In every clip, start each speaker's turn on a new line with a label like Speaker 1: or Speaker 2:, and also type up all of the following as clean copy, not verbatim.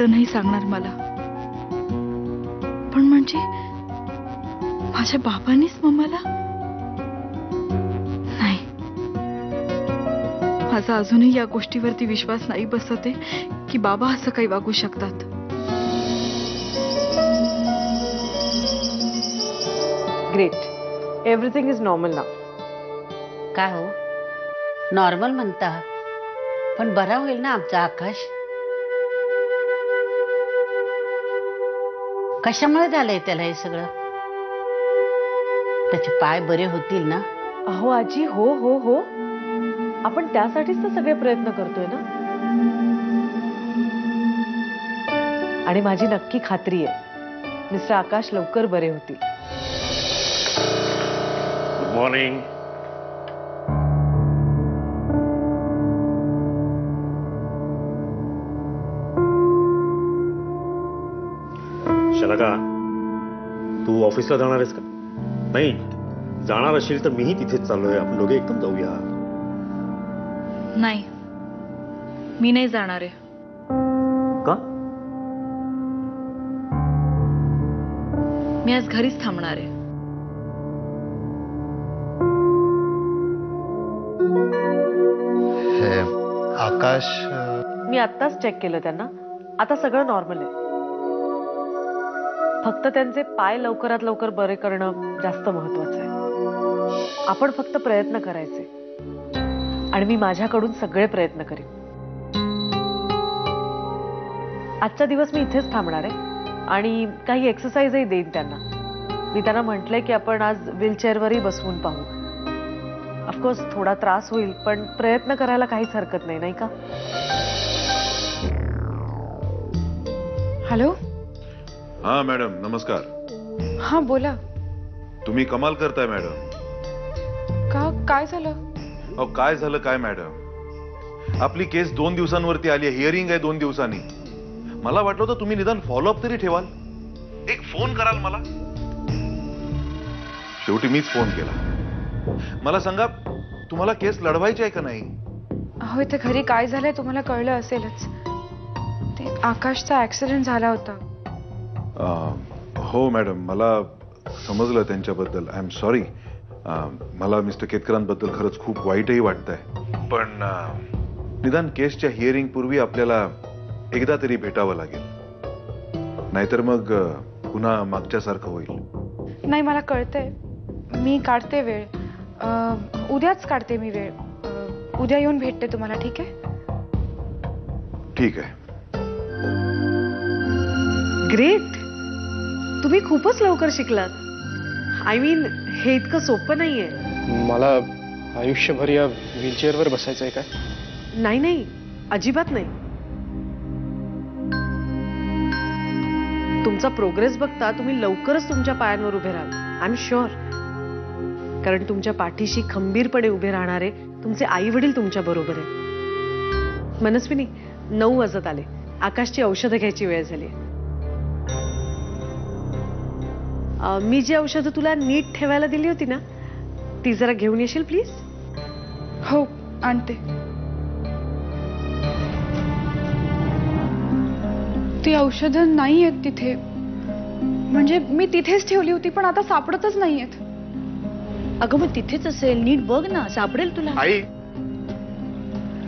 Speaker 1: खोटं नाही सांगणार मला, पण म्हणजे माझ्या बाबांनीच मम्माला? नाही, माझा अजूनही या गोष्टीवरती विश्वास नाही बसत आहे की बाबा असं काही वागू शकतात.
Speaker 2: ग्रेट, एव्हरीथिंग इज नॉर्मल नाव.
Speaker 3: काय हो, नॉर्मल म्हणता, पण बरा होईल ना आमचा आकाश? कशामुळे झालंय त्याला हे सगळं? त्याचे पाय बरे होतील ना?
Speaker 2: अहो आजी, हो हो हो, आपण त्यासाठीच तर सगळे प्रयत्न करतोय ना. आणि माझी नक्की खात्री आहे मिस्टर आकाश लवकर बरे होतील.
Speaker 4: Good morning. शलाका, तू ऑफिसला जाणार आहेस का? नाही, जाणार असेल तर मीही तिथेच चाललोय. आपण दोघे एकदम जाऊया.
Speaker 1: नाही, मी नाही जाणार आहे.
Speaker 4: का?
Speaker 1: मी आज घरीच थांबणार आहे.
Speaker 5: हे आकाश,
Speaker 2: मी आत्ताच चेक केलं त्यांना, आता सगळं नॉर्मल आहे. फक्त त्यांचे पाय लवकरात लवकर बरे करणं जास्त महत्वाचं आहे. आपण फक्त प्रयत्न करायचे आणि मी माझ्याकडून सगळे प्रयत्न करीन. आजचा दिवस मी इथेच थांबणार आहे आणि काही एक्सरसाइजही देईन त्यांना. मी त्यांना म्हटलंय की आपण आज व्हीलचेअरवरही बसवून पाहू. ऑफकोर्स थोडा त्रास होईल, पण प्रयत्न करायला काहीच हरकत नाही, नाही का?
Speaker 1: हॅलो.
Speaker 6: हा मॅडम, नमस्कार.
Speaker 1: हा बोला.
Speaker 6: तुम्ही कमाल करताय मॅडम.
Speaker 1: का, काय झालं?
Speaker 6: अहो काय झालं काय मॅडम, आपली केस 2 दिवसांवरती आली आहे. हिअरिंग आहे 2 दिवसांनी. मला वाटलं होतं तुम्ही निदान फॉलोअप तरी ठेवाल, एक फोन कराल मला. शेवटी मीच फोन केला. मला सांगा, तुम्हाला केस लढवायची आहे का नाही?
Speaker 1: अहो, इथे घरी काय झालंय तुम्हाला कळलं असेलच. ते आकाशचा ऍक्सिडेंट झाला होता.
Speaker 6: हो मॅडम, मला समजलं त्यांच्याबद्दल. I am sorry. मला मिस्टर केतकरांबद्दल खरंच खूप वाईटही वाटतंय. पण निदान केसच्या हिअरिंग पूर्वी आपल्याला एकदा तरी भेटावं लागेल, नाहीतर मग पुन्हा मागच्यासारखं होईल.
Speaker 1: नाही, मला कळतंय. मी काढते वेळ. उद्याच काढते मी वेळ. उद्या येऊन भेटते तुम्हाला, ठीक आहे?
Speaker 6: ठीक आहे.
Speaker 2: ग्रेट, तुम्ही खूपच लवकर शिकलात. आय मीन, हे इतकं सोपं नाहीये.
Speaker 5: मला आयुष्यभर या व्हीलचेअरवर बसायचं आहे का?
Speaker 2: नाही नाही, अजिबात नाही. तुमचा प्रोग्रेस बघता तुम्ही लवकरच तुमच्या पायांवर उभे राहाल. I am sure. कारण तुमच्या पाठीशी खंबीरपणे उभे राहणारे तुमचे आई वडील तुमच्या बरोबर आहे. मनस्विनी, 9 वाजत आले. आकाशची औषधं घ्यायची वेळ झाली. मी जी औषधं तुला नीट ठेवायला दिली होती ना, ती जरा घेऊन येशील प्लीज?
Speaker 1: हो, आणते. ती औषधं नाही आहेत तिथे. म्हणजे मी तिथेच ठेवली होती, पण आता सापडतच नाहीयेत.
Speaker 3: अगं मग तिथेच असेल, नीट बघ ना, सापडेल तुला.
Speaker 5: आई,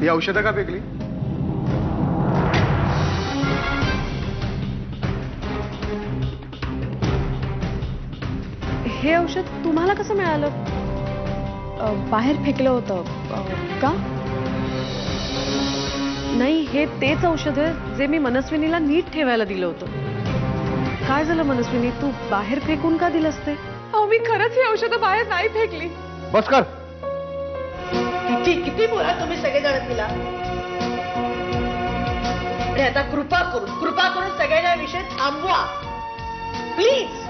Speaker 5: ही औषधं का फेकली?
Speaker 2: हे औषध तुम्हाला कसं मिळालं?
Speaker 1: बाहेर फेकलं होतं. का?
Speaker 2: नाही, हे तेच औषध आहे जे मी मनस्विनीला नीट ठेवायला दिलं होतं. काय झालं मनस्विनी, तू बाहेर फेकून का दिलंस ते?
Speaker 1: अहो, मी खरंच ही औषधं बाहेर नाही फेकली.
Speaker 5: बस कर.
Speaker 3: किती किती बोला तुम्ही सगळेजण तिला. आता कृपा करून सगळ्या विषय थांबवा प्लीज.